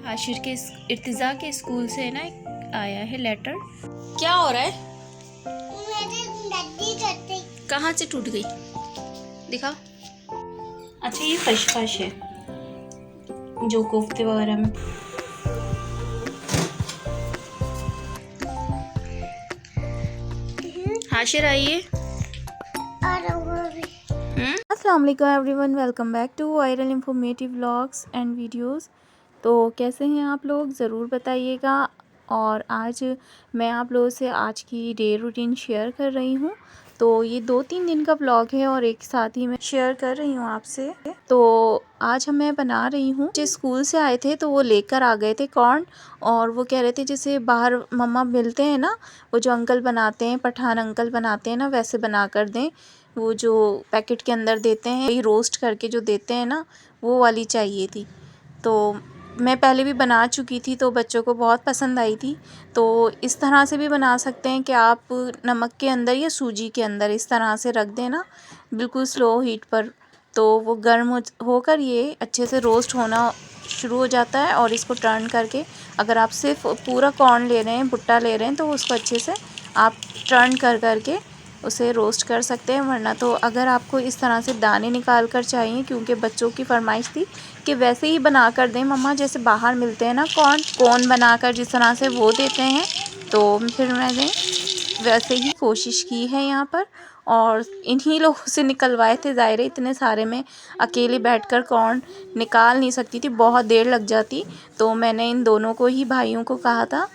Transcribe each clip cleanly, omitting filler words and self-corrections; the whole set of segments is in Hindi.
हाशिर के इर्तिजा के स्कूल से ना आया है लेटर। क्या हो रहा है? कहाँ से टूट गई? दिखा। अच्छा ये खशखश है जो कोफ्ते वगैरह में। हाशिर आइए। अस्सलाम वालेकुम everyone, welcome back to viral informative vlogs and videos. तो कैसे हैं आप लोग, ज़रूर बताइएगा। और आज मैं आप लोगों से आज की डे रूटीन शेयर कर रही हूँ। तो ये 2-3 दिन का व्लॉग है और एक साथ ही मैं शेयर कर रही हूँ आपसे। तो आज मैं बना रही हूँ, जो स्कूल से आए थे तो वो लेकर आ गए थे कॉर्न। और वो कह रहे थे जैसे बाहर मम्मा मिलते हैं ना, वो जो अंकल बनाते हैं, पठान अंकल बनाते हैं ना, वैसे बना कर दें। वो जो पैकेट के अंदर देते हैं, वही रोस्ट करके जो देते हैं ना, वो वाली चाहिए थी। तो मैं पहले भी बना चुकी थी तो बच्चों को बहुत पसंद आई थी। तो इस तरह से भी बना सकते हैं कि आप नमक के अंदर या सूजी के अंदर इस तरह से रख देना, बिल्कुल स्लो हीट पर। तो वो गर्म होकर ये अच्छे से रोस्ट होना शुरू हो जाता है। और इसको टर्न करके, अगर आप सिर्फ पूरा कॉर्न ले रहे हैं, भुट्टा ले रहे हैं, तो उसको अच्छे से आप टर्न कर करके उसे रोस्ट कर सकते हैं। वरना तो अगर आपको इस तरह से दाने निकाल कर चाहिए, क्योंकि बच्चों की फरमाइश थी कि वैसे ही बना कर दें मम्मा, जैसे बाहर मिलते हैं ना कॉर्न बनाकर जिस तरह से वो देते हैं। तो फिर मैंने वैसे ही कोशिश की है यहाँ पर, और इन्हीं लोगों से निकलवाए थे। ज़ाहिर है इतने सारे में अकेले बैठकर कॉर्न निकाल नहीं सकती थी, बहुत देर लग जाती। तो मैंने इन दोनों को ही, भाइयों को कहा था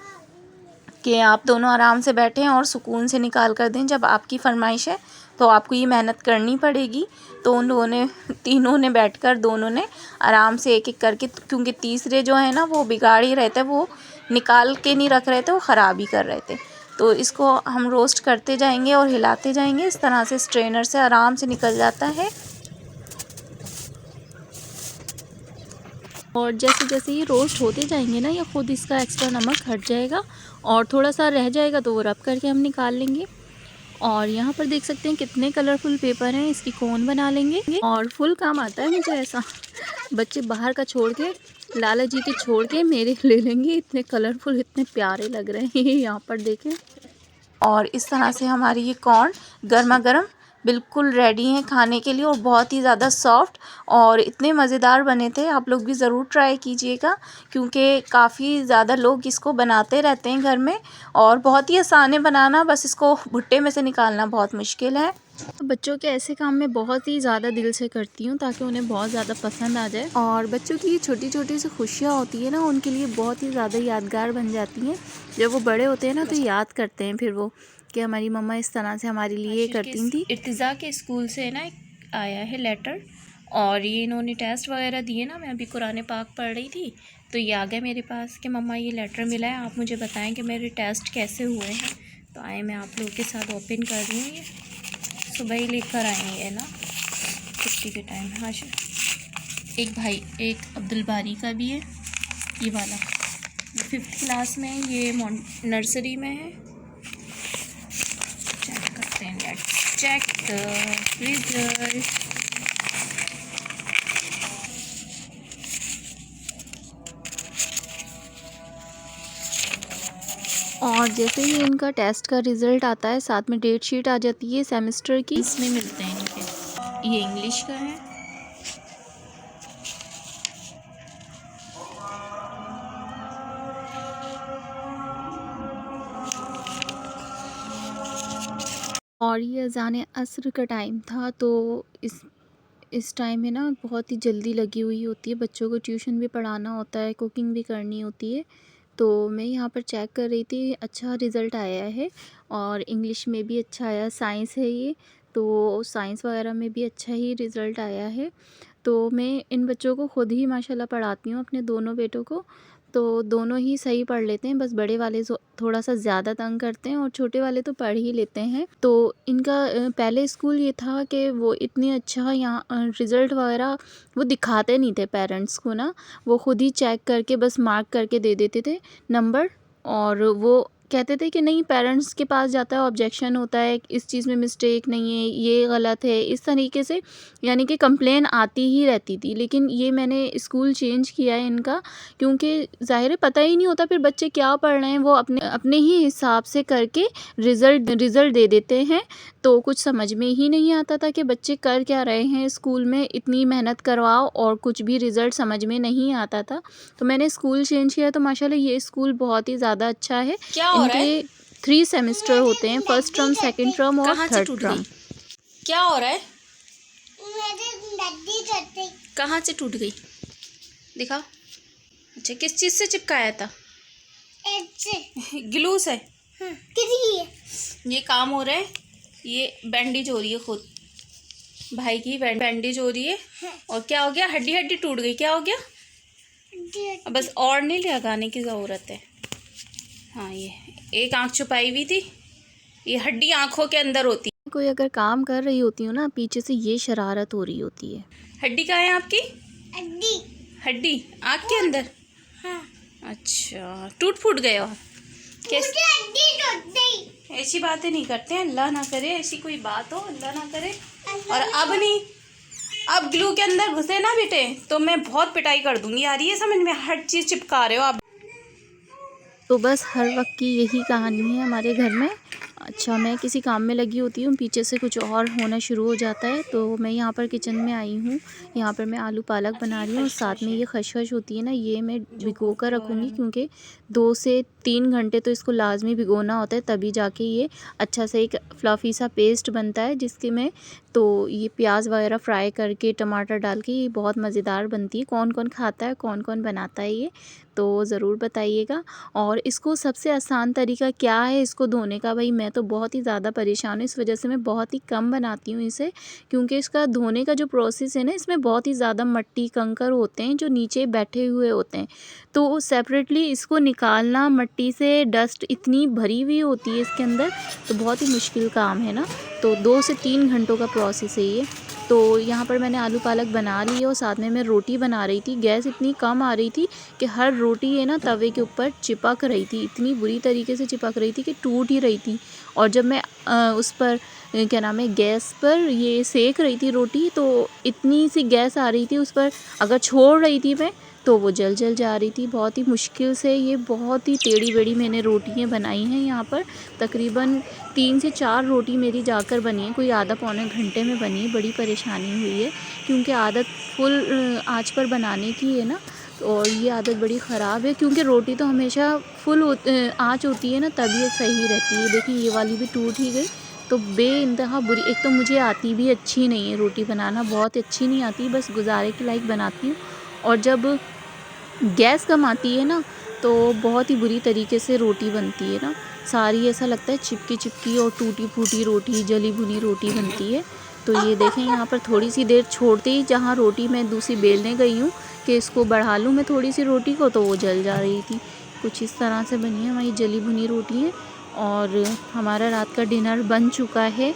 कि आप दोनों आराम से बैठें और सुकून से निकाल कर दें। जब आपकी फरमाइश है तो आपको ये मेहनत करनी पड़ेगी। तो उन लोगों ने, तीनों ने बैठकर, दोनों ने आराम से एक एक करके, क्योंकि तीसरे जो है ना वो बिगाड़ ही रहते, वो निकाल के नहीं रख रहे थे, वो ख़राब ही कर रहे थे। तो इसको हम रोस्ट करते जाएंगे और हिलाते जाएंगे। इस तरह से स्ट्रेनर से आराम से निकल जाता है। और जैसे जैसे ये रोस्ट होते जाएंगे ना, या खुद इसका एक्स्ट्रा नमक हट जाएगा और थोड़ा सा रह जाएगा तो वो रब करके हम निकाल लेंगे। और यहाँ पर देख सकते हैं कितने कलरफुल पेपर हैं, इसकी कोन बना लेंगे। और फुल काम आता है मुझे ऐसा। बच्चे बाहर का छोड़ के, लाला जी के छोड़ के मेरे ले लेंगे। इतने कलरफुल, इतने प्यारे लग रहे हैं यहाँ पर देखें। और इस तरह से हमारी ये कॉर्न गर्मा गर्म बिल्कुल रेडी हैं खाने के लिए, और बहुत ही ज़्यादा सॉफ्ट और इतने मज़ेदार बने थे। आप लोग भी ज़रूर ट्राई कीजिएगा, क्योंकि काफ़ी ज़्यादा लोग इसको बनाते रहते हैं घर में। और बहुत ही आसान है बनाना, बस इसको भुट्टे में से निकालना बहुत मुश्किल है। बच्चों के ऐसे काम में बहुत ही ज़्यादा दिल से करती हूँ, ताकि उन्हें बहुत ज़्यादा पसंद आ जाए। और बच्चों की छोटी छोटी सी खुशियाँ होती है ना, उनके लिए बहुत ही ज़्यादा यादगार बन जाती हैं। जब वो बड़े होते हैं ना तो याद करते हैं फिर वो, कि हमारी मम्मा इस तरह से हमारे लिए करती थी। इर्तिजा के स्कूल से ना आया है लेटर, और ये इन्होंने टेस्ट वगैरह दिए ना। मैं अभी कुरान पाक पढ़ रही थी तो ये आ गया मेरे पास कि मम्मा ये लेटर मिला है, आप मुझे बताएं कि मेरे टेस्ट कैसे हुए हैं। तो आए, मैं आप लोगों के साथ ओपन कर रही हूँ। ये सुबह ही लेकर आए हैं ना, छुट्टी के टाइम। हाँ, एक भाई, एक अब्दुल बारी का भी है ये वाला, 5th क्लास में है, ये नर्सरी में है। चेक करते हैं, लेट्स चेक द रिजल्ट। और जैसे ही इनका टेस्ट का रिज़ल्ट आता है, साथ में डेट शीट आ जाती है सेमेस्टर की, इसमें मिलते हैं इनके। ये इंग्लिश का है। और ये अज़ान असर का टाइम था, तो इस टाइम में ना बहुत ही जल्दी लगी हुई होती है। बच्चों को ट्यूशन भी पढ़ाना होता है, कुकिंग भी करनी होती है। तो मैं यहाँ पर चेक कर रही थी, अच्छा रिज़ल्ट आया है। और इंग्लिश में भी अच्छा आया, साइंस है ये, तो साइंस वगैरह में भी अच्छा ही रिज़ल्ट आया है। तो मैं इन बच्चों को ख़ुद ही माशाल्लाह पढ़ाती हूँ, अपने दोनों बेटों को। तो दोनों ही सही पढ़ लेते हैं, बस बड़े वाले थोड़ा सा ज़्यादा तंग करते हैं, और छोटे वाले तो पढ़ ही लेते हैं। तो इनका पहले स्कूल ये था कि वो इतनी अच्छा यहाँ रिज़ल्ट वगैरह वो दिखाते नहीं थे पेरेंट्स को ना, वो ख़ुद ही चेक करके बस मार्क करके दे देते थे नंबर। और वो कहते थे कि नहीं, पेरेंट्स के पास जाता है, ऑब्जेक्शन होता है, इस चीज़ में मिस्टेक नहीं है, ये गलत है, इस तरीके से यानी कि कंप्लेन आती ही रहती थी। लेकिन ये मैंने स्कूल चेंज किया है इनका, क्योंकि ज़ाहिर है पता ही नहीं होता फिर बच्चे क्या पढ़ रहे हैं, वो अपने अपने ही हिसाब से करके रिज़ल्ट दे देते हैं। तो कुछ समझ में ही नहीं आता था कि बच्चे कर क्या रहे हैं स्कूल में, इतनी मेहनत करवाओ और कुछ भी रिज़ल्ट समझ में नहीं आता था। तो मैंने स्कूल चेंज किया, तो माशाल्लाह ये स्कूल बहुत ही ज़्यादा अच्छा है। क्या हो रहा है? इनके 3 सेमेस्टर होते हैं, फर्स्ट टर्म, सेकंड टर्म और कहाँ से थर्ड टूट टर्म। गई? क्या हो रहा है? मेरी कहाँ से टूट गई? दिखाओ। अच्छा, किस चीज़ से चिपकाया था? ग्लू से। ये काम हो रहा है, ये बैंडेज हो रही है, खुद भाई की बैंडेज हो रही है। और क्या हो गया? हड्डी हड्डी टूट गई। क्या हो गया? अब बस और नहीं लगाने की ज़रूरत है। हाँ, ये एक आँख छुपाई हुई थी, ये हड्डी आँखों के अंदर होती है। कोई अगर काम कर रही होती हूँ ना, पीछे से ये शरारत हो रही होती है। हड्डी कहाँ है आपकी? हड्डी आँख के अंदर। हाँ। अच्छा, टूट फूट गए हो? कैसे? ऐसी बातें नहीं करते हैं, अल्लाह ना करे ऐसी कोई बात हो, अल्लाह ना करे। और अब नहीं, अब ग्लू के अंदर घुसे ना बेटे तो मैं बहुत पिटाई कर दूंगी। यार ये समझ में, हर चीज़ चिपका रहे हो आप। तो बस हर वक्त की यही कहानी है हमारे घर में। अच्छा, मैं किसी काम में लगी होती हूँ, पीछे से कुछ और होना शुरू हो जाता है। तो मैं यहाँ पर किचन में आई हूँ, यहाँ पर मैं आलू पालक बना रही हूँ और साथ में ये खशखश होती है ना, ये मैं भिगो कर रखूँगी, क्योंकि 2 से 3 घंटे तो इसको लाजमी भिगोना होता है, तभी जाके ये अच्छा से एक फ्लफ़ी सा पेस्ट बनता है, जिसके में तो ये प्याज वगैरह फ्राई करके टमाटर डाल के ये बहुत मज़ेदार बनती है। कौन कौन खाता है, कौन कौन बनाता है ये, तो ज़रूर बताइएगा। और इसको सबसे आसान तरीका क्या है इसको धोने का, भाई मैं तो बहुत ही ज़्यादा परेशान हूँ, इस वजह से मैं बहुत ही कम बनाती हूँ इसे, क्योंकि इसका धोने का जो प्रोसेस है ना, इसमें बहुत ही ज़्यादा मट्टी कंकर होते हैं जो नीचे बैठे हुए होते हैं। तो सेपरेटली इसको निकालना, मट्टी से डस्ट इतनी भरी हुई होती है इसके अंदर, तो बहुत ही मुश्किल काम है ना। तो 2 से 3 घंटों का प्रोसेस है ये। तो यहाँ पर मैंने आलू पालक बना ली है और साथ में मैं रोटी बना रही थी। गैस इतनी कम आ रही थी कि हर रोटी है ना तवे के ऊपर चिपक रही थी, इतनी बुरी तरीके से चिपक रही थी कि टूट ही रही थी। और जब मैं उस पर क्या नाम है, गैस पर ये सेक रही थी रोटी, तो इतनी सी गैस आ रही थी उस पर, अगर छोड़ रही थी मैं तो वो जल जा रही थी। बहुत ही मुश्किल से ये बहुत ही टेढ़ी बेढ़ी मैंने रोटियाँ बनाई हैं। यहाँ पर तकरीबन 3 से 4 रोटी मेरी जाकर बनी है, कोई आधा पौने घंटे में बनी है। बड़ी परेशानी हुई है, क्योंकि आदत फुल आँच पर बनाने की है ना, और ये आदत बड़ी ख़राब है, क्योंकि रोटी तो हमेशा फुल आँच होती है ना, तभी सही रहती है। देखिए ये वाली भी टूट ही गई, तो बेइंतहा बुरी। एक तो मुझे आती भी अच्छी नहीं है रोटी बनाना, बहुत अच्छी नहीं आती, बस गुजारे के लायक बनाती हूँ। और जब गैस कम आती है ना, तो बहुत ही बुरी तरीके से रोटी बनती है ना, सारी ऐसा लगता है चिपकी चिपकी और टूटी फूटी रोटी, जली भुनी रोटी बनती है। तो ये देखें, यहाँ पर थोड़ी सी देर छोड़ते ही, जहाँ रोटी मैं दूसरी बेलने गई हूँ कि इसको बढ़ा लूँ मैं थोड़ी सी रोटी को, तो वो जल जा रही थी। कुछ इस तरह से बनी है हमारी जली भुनी रोटी है। और हमारा रात का डिनर बन चुका है।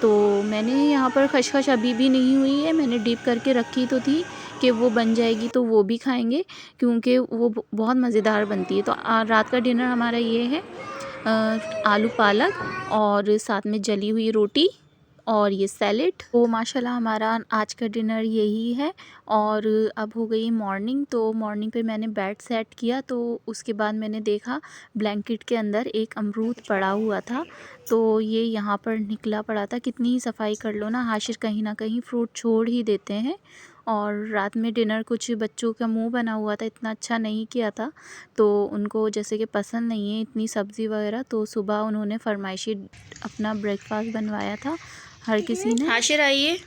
तो मैंने यहाँ पर खशखश अभी भी नहीं हुई है, मैंने डीप करके रखी तो थी कि वो बन जाएगी तो वो भी खाएंगे, क्योंकि वो बहुत मज़ेदार बनती है। तो रात का डिनर हमारा ये है, आलू पालक और साथ में जली हुई रोटी और ये सैलेड। तो माशाल्लाह हमारा आज का डिनर यही है। और अब हो गई मॉर्निंग, तो मॉर्निंग पे मैंने बेड सेट किया, तो उसके बाद मैंने देखा ब्लैंकेट के अंदर एक अमरूद पड़ा हुआ था, तो ये यहाँ पर निकला पड़ा था। कितनी ही सफाई कर लो ना, हाशिर कहीं ना कहीं फ्रूट छोड़ ही देते हैं। और रात में डिनर कुछ बच्चों का मुंह बना हुआ था, इतना अच्छा नहीं किया था, तो उनको जैसे कि पसंद नहीं है इतनी सब्ज़ी वगैरह, तो सुबह उन्होंने फरमाइशी अपना ब्रेकफास्ट बनवाया था हर किसी ने। हाशिर आइए।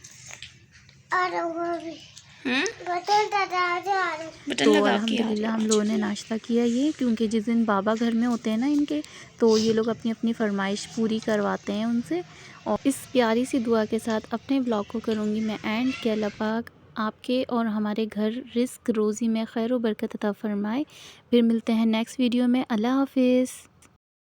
बटन तो लगा के अल्हम्दुलिल्लाह हम लोगों ने नाश्ता किया ये, क्योंकि जिस दिन बाबा घर में होते हैं ना इनके, तो ये लोग अपनी अपनी फरमाइश पूरी करवाते हैं उनसे। और इस प्यारी सी दुआ के साथ अपने ब्लॉग को करूँगी मैं एंड, कि अल्लाह पाक आपके और हमारे घर रिस्क रोज़ी में खैर व बरकत अता फ़रमाए। फिर मिलते हैं नेक्स्ट वीडियो में। अल्लाह हाफ़िज़।